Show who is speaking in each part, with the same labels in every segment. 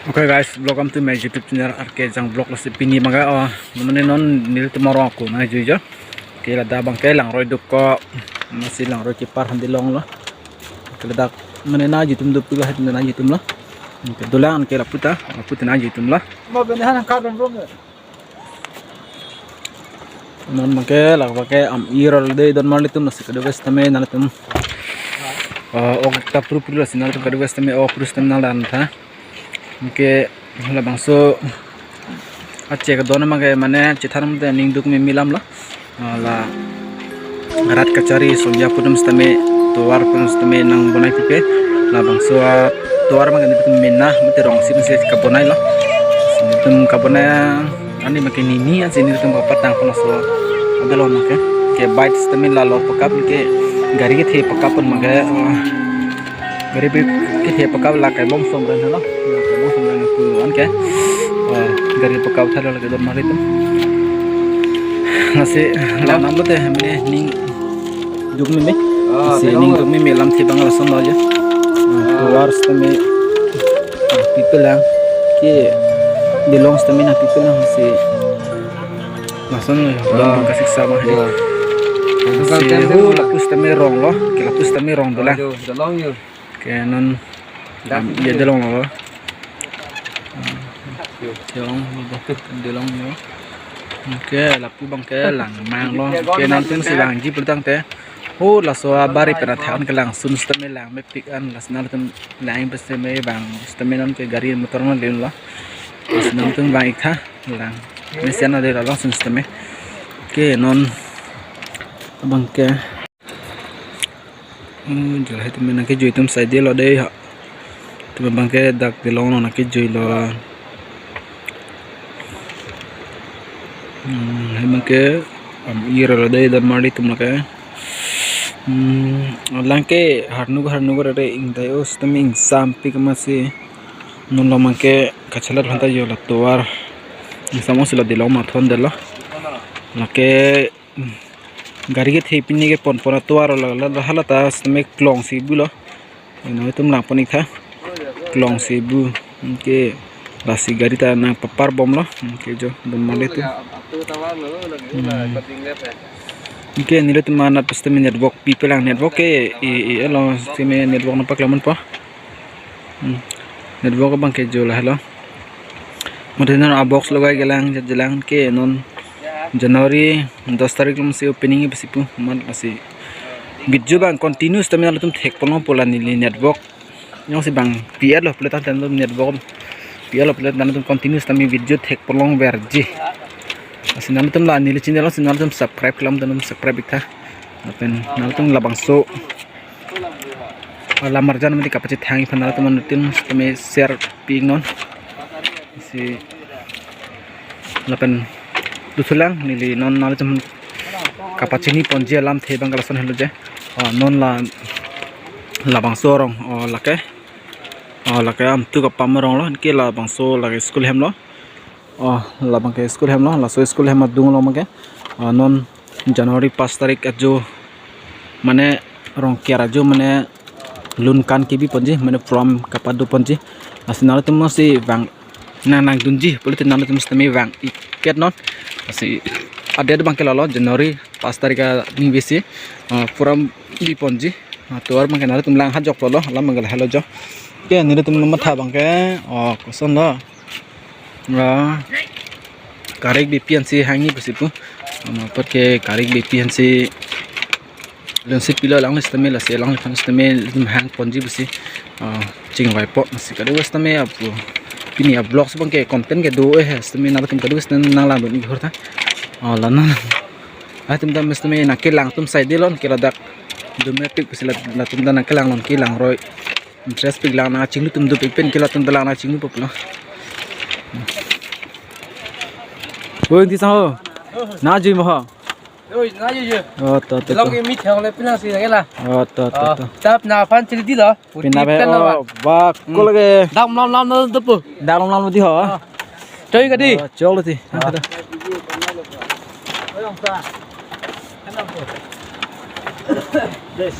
Speaker 1: Oke guys, welcome to my YouTube channel Arke jang blog lasi pini maga namanya non nil tomorrow aku mana juja kila da bang kelang roy dukko masih lang roy kipar handilong lo kila da mana na jitum dup lah itu na jitum lah kedulang kila puta na jitum lah
Speaker 2: mau beneran karbon belum ya?
Speaker 1: non make lang pakai irol de don malitum nasi kedua stame nalatum okta puru lasi nalatum kedua stame puru stame nalan tha ke hala bangso acce ka dona mage mane chitharam de ning duk me milam la rat kachari sonja pudum stame toar pudum stame nang bonai pipe la bangso toar mage nitum minna mate rong sin se ka bonai la nitum ka bonai ani make ni an sin nitum ka patang kono so adelo make ke bite stame la lo pakap ke gari ke the pakap mage gari be ke the pakap la ka bom som ran la ke dari pekau thara lagi don mari tu nasi la nam lo te हमने ning duk में से ning duk में lam थी बंगला सम आजा तो वार्स में people lang के belongs to me na people lang से lason don kasih sama he से हो lapus tame rong lo ke lapus tame rong dola ke non ya delong lo delong yo oke lapu bang ke lang mang lo ke nanti si lang ji pertang te ho la so bari pera than ke lang sun stame lang me pik an las nal tum lang peste me bang stame non ke gari motor non len lo nam tum bang ikha lang me sena de la sun stame ke non bang ke jala tum na ke joitum sai de lo de ha tu bang ke dak delong no na ke joi lo ke ira dai dan mari tum ke langke harnu re ing dai os taming sampi kamasi non lo manke kachalar hanta yo la toar samos la dilo ma thon delo lake gari ke thepini ke pon pon toar la halata stame klong si bulo no tum lang poni tha klong si bu ke lasi gari ta na papar bom lo ke jo don male tu ke nilo tu mana pasti network people lang network ke lo si me network na paklaman pa network bang ke jo la hello mudin na box logai gelang jalang ke non January 10 tarik lum se opening e bisipu man asi video bang continuous tamina tum thek polong pola ni network nyong si bang pr lo pleta tan network pr lo pleta nan tum continuous tami video thek polong berji asin tum la ni channel asin tum subscribe kalam tum subscribe ikha apen nan tum labang so ala marjan mati kapachi thangi phana tum tin tumi share ping non si lapen dusulang nili non nal tum kapachi ni ponji alam the bangala son helo je non la labang so rong lake am tu ka pamarong lo ke labang so lake school hem lo labang ke school hem lo la so school hem dung lo make non January 5 tarik ajo mane rong kiara jo mane lun kan ki bi ponji mane from kapadu ponji asinal tum si bang nang dunji politin nang tum stami bang iket non asi ade bang ke lo January 5 tarik ni besi from bi ponji to ar mangke nare tum lang hajok polo lam mangal hello jo ke nire tum matha bang ke koson lo karek BPNC hangi besipu porque karek BPNC lensi pila lang stame la se lang fan stame tum hang ponji besi ching wai pot masi kadu stame apu pini a blogs bang ke content ke do stame nare tum kadu stame nang lang ni horta lana tum dam stame na ke lang tum sai delon ke ladak domestic pisila na tum dan kelang non kilang roy interest pig lang na chinglu tum do pen kila tum dalang na chinglu popla oi di sao na ji mo ha
Speaker 2: oi na ji
Speaker 1: to
Speaker 2: long ke mi thang le pina si la
Speaker 1: to
Speaker 2: tap na fan chili di lo
Speaker 1: pina be ba ko lage
Speaker 2: dam lam no dupu
Speaker 1: dam lam di ho
Speaker 2: chơi cái đi
Speaker 1: chol ti This.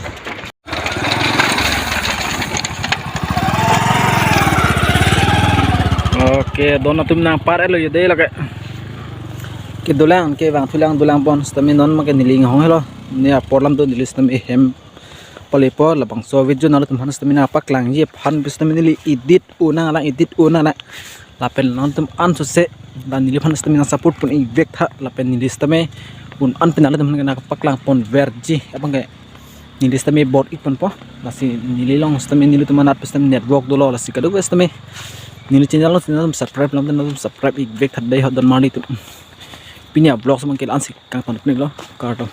Speaker 1: ke dona tum nang par elo yede la ke dulang ke bang thulang dulang pon stami non ma ke niling hong helo ne porlam do nilis tam hem polipo la bang so video na tum hanas tam na paklang je phan bis tam nili edit una la lapen non tum an so se dan nili hanas tam na support pun i vek tha lapen nilis tame pun an pinala tum na paklang pon verji abang ke nilis tame bot ik pon po lasi nili long stami nili tum na pis tam network do lo lasi kadu pis tame nili channel tum subscribe lam tum subscribe ik vek tha dai hot dan mali tum pinya blog sama ke ansik kang ton lo karto